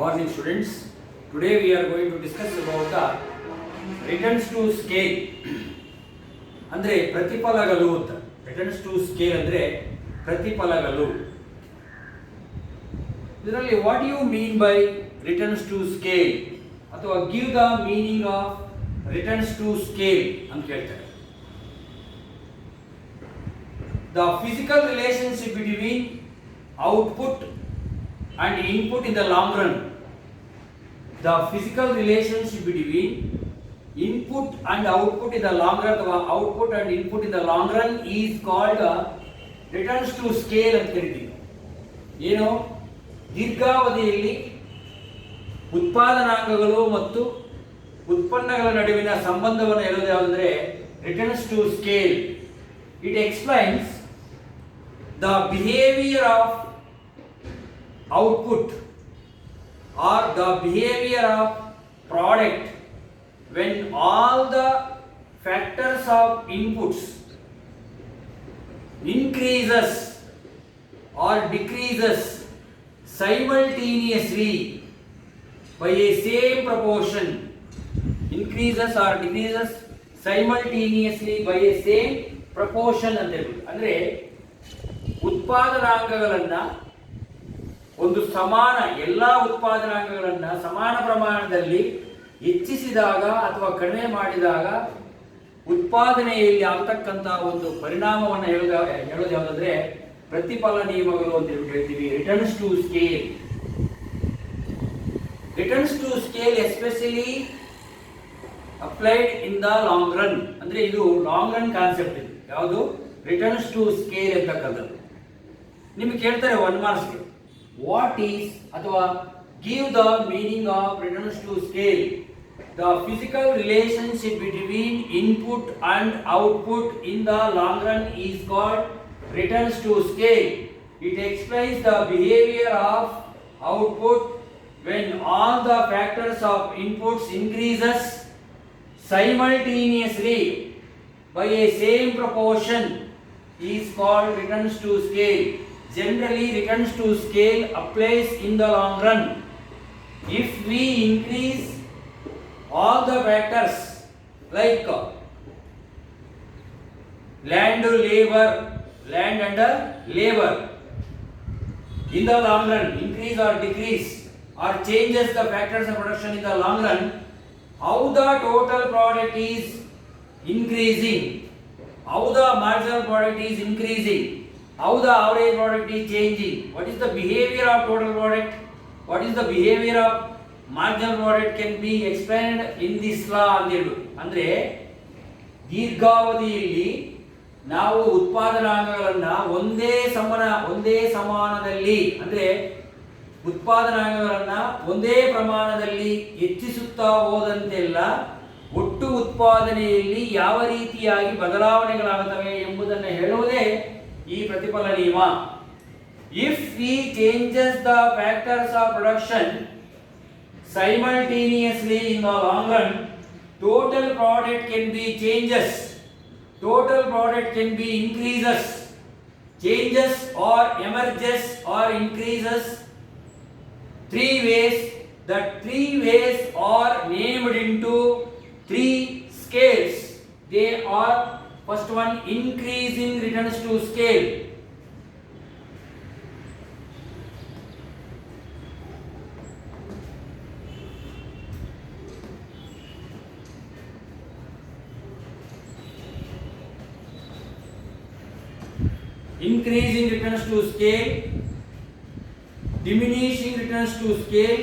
Morning students. Today we are going to discuss about the returns to scale. ಅಂದ್ರೆ ಪ್ರತಿಫಲಗಳು ಅಂತ. Returns to scale ಅಂದ್ರೆ ಪ್ರತಿಫಲಗಳು. ಇದರಲ್ಲಿ what do you mean by returns to scale ಅಥವಾ give the meaning of returns to scale ಅಂತ ಹೇಳ್ತಾರೆ. The physical relationship between output and input in the long run. The physical relationship between input and output in the long run, or output and input in the long run is called returns to scale ಅಂತ ಕರೀತೀವಿ. ಏನು ದೀರ್ಘಾವಧಿಯಲ್ಲಿ ಉತ್ಪಾದನಾಂಗಗಳು ಮತ್ತು ಉತ್ಪನ್ನಗಳ ನಡುವಿನ ಸಂಬಂಧವನ್ನು ಹೇಳೋದು ಯಾವುದಂದ್ರೆ returns to scale. It explains the behavior of output or the behavior of product when all the factors of inputs increases or decreases simultaneously by a same proportion. Increases or decreases simultaneously by a same proportion ಅಂತ ಹೇಳ್ಬೋದು. ಅಂದರೆ ಉತ್ಪಾದನಾಂಗಗಳನ್ನ ಒಂದು ಸಮಾನ ಎಲ್ಲ ಉತ್ಪಾದನಾಂಗಗಳನ್ನ ಸಮಾನ ಪ್ರಮಾಣದಲ್ಲಿ ಹೆಚ್ಚಿಸಿದಾಗ ಅಥವಾ ಕಡಿಮೆ ಮಾಡಿದಾಗ ಉತ್ಪಾದನೆಯಲ್ಲಿ ಆಗತಕ್ಕಂಥ ಒಂದು ಪರಿಣಾಮವನ್ನು ಹೇಳೋದು ಯಾವುದಂದ್ರೆ ಪ್ರತಿಫಲ ನಿಯಮಗಳು ಅಂತ ಹೇಳ್ತೀವಿ. Returns to scale. Returns to scale especially applied in the long run. ಅಂದ್ರೆ ಇದು ಲಾಂಗ್ ರನ್ ಕಾನ್ಸೆಪ್ಟ್. ಇದು ಯಾವುದು ರಿಟರ್ನ್ಸ್ ಟು ಸ್ಕೇಲ್ ಅಂತಕ್ಕಂಥದ್ದು. ನಿಮ್ಗೆ ಕೇಳ್ತಾರೆ 1 ಮಾರ್ಕ್ಸ್ಗೆ ವಾಟ್ ಈಸ್ ಅಥವಾ give the meaning of returns to scale. The physical relationship between input and output in the long run is called returns to scale. It explains the behaviour of output when all the factors of inputs increases simultaneously by a same proportion is called returns to scale. Generally returns to scale applies in the long run. If we increase all the factors like land and labor in the long run, increase or decrease or changes the factors of production in the long run, how the total product is increasing, how the marginal product is increasing, how the average product is changing, what is the behavior of total product, what is the behavior of marginal product can be explained in this law ಅಂತ ಹೇಳಿ. ಅಂದ್ರೆ ದೀರ್ಘಾವಧಿಯಲ್ಲಿ ನಾವು ಉತ್ಪಾದನಾಂಗಗಳನ್ನ ಒಂದೇ ಸಮಾನದಲ್ಲಿ ಅಂದ್ರೆ ಉತ್ಪಾದನಾಂಗಗಳನ್ನ ಒಂದೇ ಪ್ರಮಾಣದಲ್ಲಿ ಹೆಚ್ಚಿಸುತ್ತಾ ಹೋದಂತೆಲ್ಲ ಒಟ್ಟು ಉತ್ಪಾದನೆಯಲ್ಲಿ ಯಾವ ರೀತಿಯಾಗಿ ಬದಲಾವಣೆಗಳಾಗುತ್ತವೆ ಎಂಬುದನ್ನು ಹೇಳುವುದೇ ಈ ಪ್ರತಿಫಲ ನಿಯಮ. If we changes the factors of production simultaneously in the long run, total product can be changes, total product can be increases, changes or emerges or increases. 3 ways. That 3 ways are named into 3 scales. They are first one increasing returns to scale. Increasing returns to scale, diminishing returns to scale,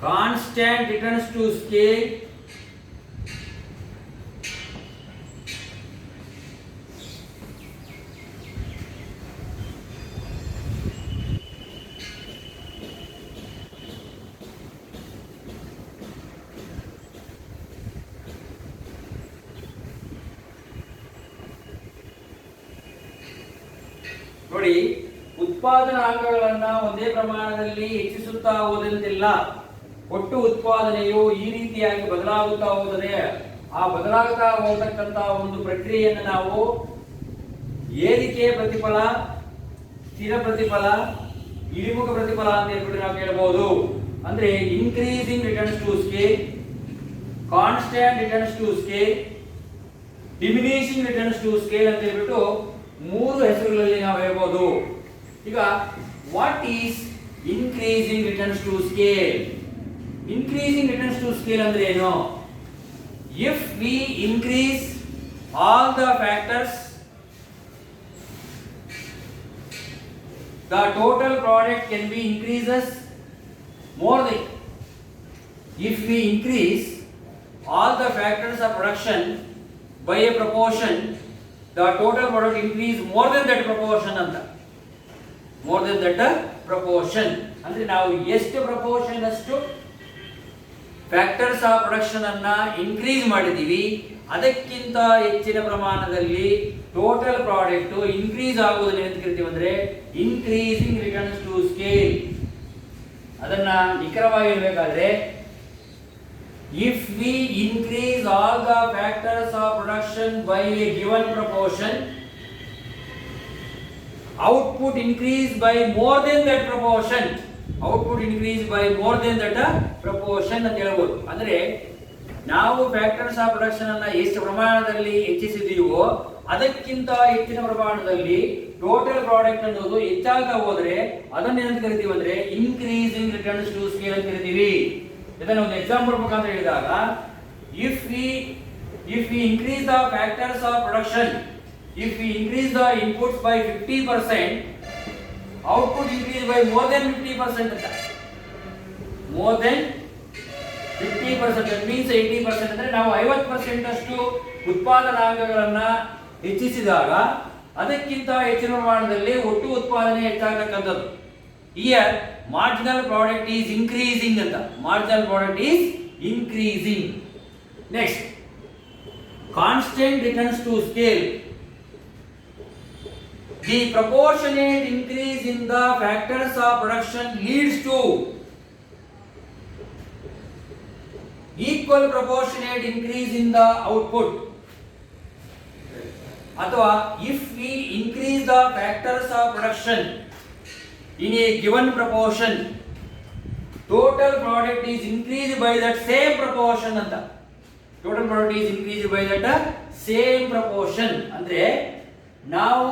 constant returns to scale, ನೋಡಿ ಉತ್ಪಾದನಾಂಗಗಳನ್ನ ಒಂದೇ ಪ್ರಮಾಣದಲ್ಲಿ ಹೆಚ್ಚಿಸುತ್ತಾ ಹೋದಂತೆಲ್ಲ ಒಟ್ಟು ಉತ್ಪಾದನೆಯು ಈ ರೀತಿಯಾಗಿ ಬದಲಾಗುತ್ತಾ ಹೋದರೆ ಆ ಬದಲಾಗ್ತಾ ಹೋಗ್ತಕ್ಕಂತ ಒಂದು ಪ್ರಕ್ರಿಯೆಯನ್ನು ನಾವು ಏರಿಕೆ ಪ್ರತಿಫಲ, ಸ್ಥಿರ ಪ್ರತಿಫಲ, ಇಳಿಮುಖ ಪ್ರತಿಫಲ ಅಂತ ಹೇಳ್ಬಿಟ್ಟು ನಾವು ಕೇಳಬಹುದು. ಅಂದ್ರೆ increasing returns to scale, constant returns to scale, diminishing returns to scale ಅಂತ ಹೇಳ್ಬಿಟ್ಟು ಮೂರು ಹೆಸರುಗಳಲ್ಲಿ ನಾವು ಹೇಳ್ಬೋದು. ಈಗ what is increasing returns to scale? Increasing returns to scale ಅಂದ್ರೆ ಏನು? If we increase all the factors, the total product can be increases more than, if we increase all the factors of production by a proportion, the total product increase more than that proportion anta, more than that proportion ಅಂದ್ರೆ ನಾವು ಎಷ್ಟು proportion ಅಷ್ಟು factors of production ಅನ್ನ increase ಮಾಡಿದೀವಿ, ಅದಕ್ಕಿಂತ ಹೆಚ್ಚಿನ ಪ್ರಮಾಣದಲ್ಲಿ total product increase ಆಗುವುದನ್ನು ಅಂತ ಕರಿತೀವಿ ಅಂದ್ರೆ ಇನ್ಕ್ರೀಸಿಂಗ್ ರಿಟರ್ನ್ಸ್ ಟು ಸ್ಕೇಲ್. ಅದನ್ನ ನಿಖರವಾಗಿ ಹೇಳಬೇಕಾದ್ರೆ, if we increase all the factors of production by A given proportion, output increase by more than that proportion, output increase by more than that proportion ಅಂತ ಹೇಳ್ಬೋದು. ಅಂದ್ರೆ ನಾವು ಫ್ಯಾಕ್ಟರ್ಸ್ ಆಫ್ ಪ್ರೊಡಕ್ಷನ್ ಅನ್ನ ಎಷ್ಟು ಪ್ರಮಾಣದಲ್ಲಿ ಹೆಚ್ಚಿಸಿದೀವೋ ಅದಕ್ಕಿಂತ ಹೆಚ್ಚಿನ ಪ್ರಮಾಣದಲ್ಲಿ ಟೋಟಲ್ ಪ್ರಾಡಕ್ಟ್ ಅನ್ನೋದು ಹೆಚ್ಚಾಗ್ತಾ ಹೋದ್ರೆ ಅದನ್ನ ಏನಂತ ಕರಿತೀವಿ ಅಂದ್ರೆ ಇನ್ಕ್ರೀಸಿಂಗ್ ರಿಟರ್ನ್ಸ್ ಟು ಸ್ಕೇಲ್ ಅಂತ ಕರಿತೀವಿ. ಇದನ್ನ ಒಂದು ಎಕ್ಸಾಂಪಲ್ ಮುಖಾಂತರ ಹೇಳಿದಾಗ, if we increase the factors of production, if we increase the inputs by 50%, output increase by more than 50% ಅಂತ. More than 50%, that means 80%. ಅಂದ್ರೆ ನಾವು 50% ಅಷ್ಟು ಉತ್ಪಾದನಾಂಗಗಳನ್ನ ಹೆಚ್ಚಿಸಿದಾಗ ಅದಕ್ಕಿಂತ ಹೆಚ್ಚಿನ ಪ್ರಮಾಣದಲ್ಲಿ ಒಟ್ಟು ಉತ್ಪಾದನೆ ಹೆಚ್ಚಾಗತಕ್ಕಂಥದ್ದು. Here marginal product is increasing ಅಂತ, marginal product is increasing. Next, constant returns to scale. The proportionate increase in the factors of production leads to equal proportionate increase in the output. ಅಥವಾ if we increase the factors of production in a given proportion, total product is increased by that same proportion ಅಂತ. Total product is increased by that same proportion. ಅಂದ್ರೆ ನಾವು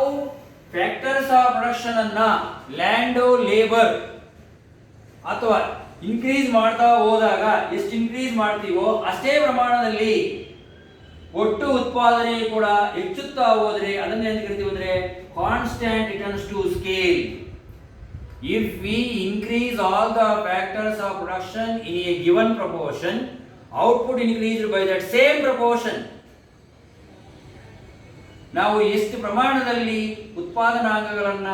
factors of production ಅನ್ನ land, labour ಅಥವಾ increase ಮಾಡ್ತಾ ಹೋದಾಗ ಎಷ್ಟು increase ಮಾಡ್ತೀವೋ ಅಷ್ಟೇ ಪ್ರಮಾಣದಲ್ಲಿ ಒಟ್ಟು ಉತ್ಪಾದನೆ ಕೂಡ ಹೆಚ್ಚುತ್ತಾ ಹೋದ್ರೆ ಅದನ್ನ ಏನು ಕರಿತೀವಿ ಅಂದ್ರೆ constant returns to scale. If we increase all the factors of production in a given proportion, output increased by that same proportion. ನಾವು ಎಷ್ಟು ಪ್ರಮಾಣದಲ್ಲಿ ಉತ್ಪಾದನಾಂಗಗಳನ್ನ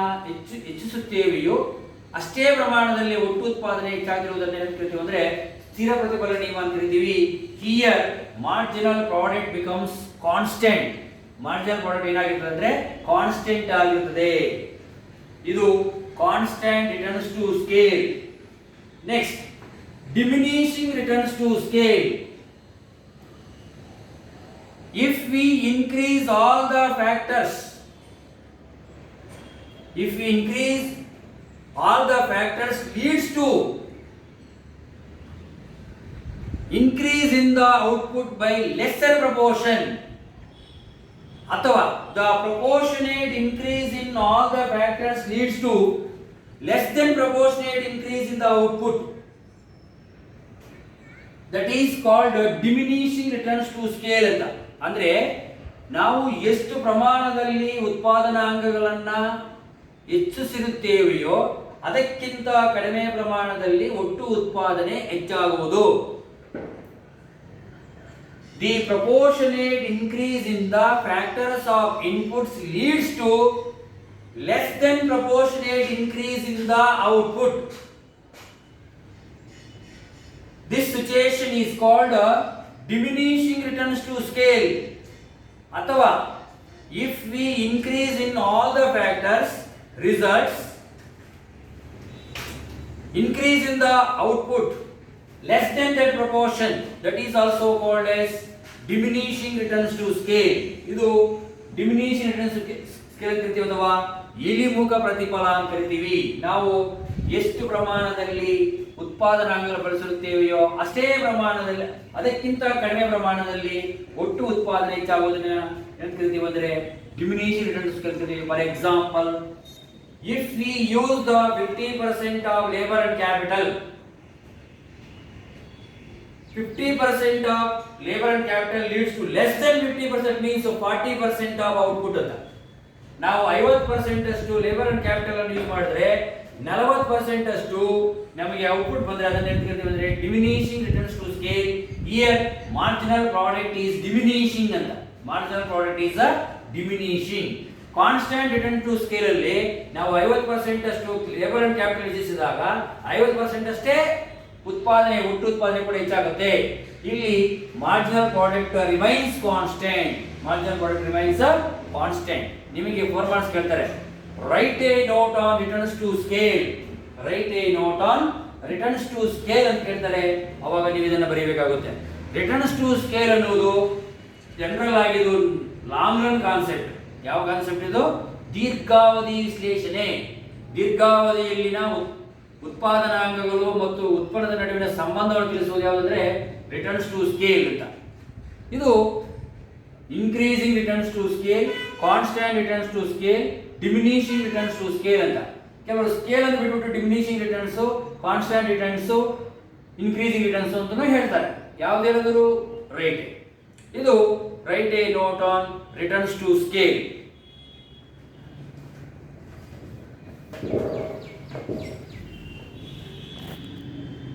ಹೆಚ್ಚಿಸುತ್ತೇವೆಯೋ ಅಷ್ಟೇ ಪ್ರಮಾಣದಲ್ಲಿ ಒಟ್ಟು ಉತ್ಪಾದನೆ ಹೆಚ್ಚಾಗಿರುವುದನ್ನು ಏನು ಕರಿತೀವಿ ಅಂದ್ರೆ ಸ್ಥಿರ ಪ್ರತಿಫಲ ನಿಯಮ ಅಂತ ಕರಿತೀವಿ. Here marginal product becomes constant. Marginal product ಏನಾಗಿರ್ತದೆ ಅಂದ್ರೆ ಕಾನ್ಸ್ಟೆಂಟ್ ಆಗಿರುತ್ತದೆ. ಇದು constant returns to scale. Next, diminishing returns to scale. If we increase all the factors, if we increase all the factors leads to increase in the output by lesser proportion, ಅಥವಾ the proportionate increase in all the factors leads to less than proportionate increase in the output, that is called diminishing returns to scale ಅಂತ. ಅಂದ್ರೆ ನಾವು ಎಷ್ಟು ಪ್ರಮಾಣದಲ್ಲಿ ಉತ್ಪಾದನಾಂಗಗಳನ್ನ ಹೆಚ್ಚಿಸಿರುತ್ತೇವೆಯೋ ಅದಕ್ಕಿಂತ ಕಡಿಮೆ ಪ್ರಮಾಣದಲ್ಲಿ ಒಟ್ಟು ಉತ್ಪಾದನೆ ಹೆಚ್ಚಾಗುವುದು. The proportionate increase in the factors of inputs leads to less than proportionate increase in the output. This situation is called diminishing returns to scale. ಅಥವಾ if we increase in all the factors results increase in the output less than that proportion, that is also called as diminishing returns to scale. ಇದು diminishing returns scale ಕರಿತೀವಿ ಅಥವಾ ಇಳಿಮುಖ ಪ್ರತಿಫಲ ಅಂತ ಕರಿತೀವಿ. ನಾವು ಎಷ್ಟು ಪ್ರಮಾಣದಲ್ಲಿ ಉತ್ಪಾದನಾಂಗಗಳು ಬಳಸುತ್ತೇವೆಯೋ ಅಷ್ಟೇ ಪ್ರಮಾಣದಲ್ಲಿ, ಅದಕ್ಕಿಂತ ಕಡಿಮೆ ಪ್ರಮಾಣದಲ್ಲಿ ಒಟ್ಟು ಉತ್ಪಾದನೆ ಹೆಚ್ಚಾಗುವುದನ್ನ ಏನು ಕರಿತೀವಿ ಅಂದ್ರೆ ಡಿಮಿನಿಷಿಂಗ್ ರಿಟರ್ನ್ಸ್ ಸ್ಕೇಲ್ ಕರಿತೀವಿ. For example, if we use the 50% of labor and capital, 50% of labor and capital leads to less than 50% means 40% of output ಅಂತ. ನಾವು 50% ಅಷ್ಟು ಲೇಬರ್ ಅಂಡ್ ಕ್ಯಾಪಿಟಲ್ ಅನ್ನು ಯೂಸ್ ಮಾಡಿದ್ರೆ 40% ಅಷ್ಟು ನಮಗೆ ಔಟ್ಪುಟ್ ಬಂದ್ರೆ ಅದನ್ನ ಏನು ಕರಿತೀವಿ ಅಂದ್ರೆ diminishing returns to scale. Here marginal product is diminishing ಅಂತ. Marginal product is diminishing. Constant return to scale ಅಲ್ಲಿ ನಾವು 50% ಅಷ್ಟು ಲೇಬರ್ ಅಂಡ್ ಕ್ಯಾಪಿಟಲ್ ಹೆಚ್ಚಿಸಿದಾಗ 50% ಅಷ್ಟೇ ಉತ್ಪಾದನೆ, ಒಟ್ಟು ಉತ್ಪಾದನೆ ಕೂಡ ಹೆಚ್ಚಾಗುತ್ತೆ. ಇಲ್ಲಿ marginal product remains constant. Marginal product remains constant. ನಿಮಗೆ 4 ಮಾರ್ಕ್ಸ್ ಕೇಳ್ತಾರೆ. Write a note on returns to scale. Write a note on returns to scale ಅಂತ ಕೇಳ್ತಾರೆ. ಅವಾಗ ನೀವು ಇದನ್ನು ಬರೀಬೇಕಾಗುತ್ತೆ. ರಿಟರ್ನ್ಸ್ ಟು ಸ್ಕೇಲ್ ಅನ್ನೋದು ಜನರಲ್ ಆಗಿ ಇದು ಲಾಂಗ್ ರನ್ ಕಾನ್ಸೆಪ್ಟ್. ಯಾವ ಕಾನ್ಸೆಪ್ಟ್ ಇದು? ದೀರ್ಘಾವಧಿ ವಿಶ್ಲೇಷಣೆ. ದೀರ್ಘಾವಧಿಯಲ್ಲಿನ ಉತ್ಪಾದನಾಂಗಗಳು ಮತ್ತು ಉತ್ಪನ್ನದ ನಡುವಿನ ಸಂಬಂಧವನ್ನು ತಿಳಿಸುವುದು ಯಾವುದಂದ್ರೆ ರಿಟರ್ನ್ಸ್ ಟು ಸ್ಕೇಲ್ ಅಂತ. ಇದು increasing returns to scale, constant returns to scale, diminishing returns to scale ಅಂತ. ಕೆಲವರು ಸ್ಕೇಲ್ ಅಂತ ಬಿಟ್ಬಿಟ್ಟು diminishing returns, constant returns, increasing returns ಅಂತಲೂ ಹೇಳ್ತಾರೆ. ಯಾವುದೇನಾದರೂ ರೈಟ್. ಇದು write a note on returns to scale.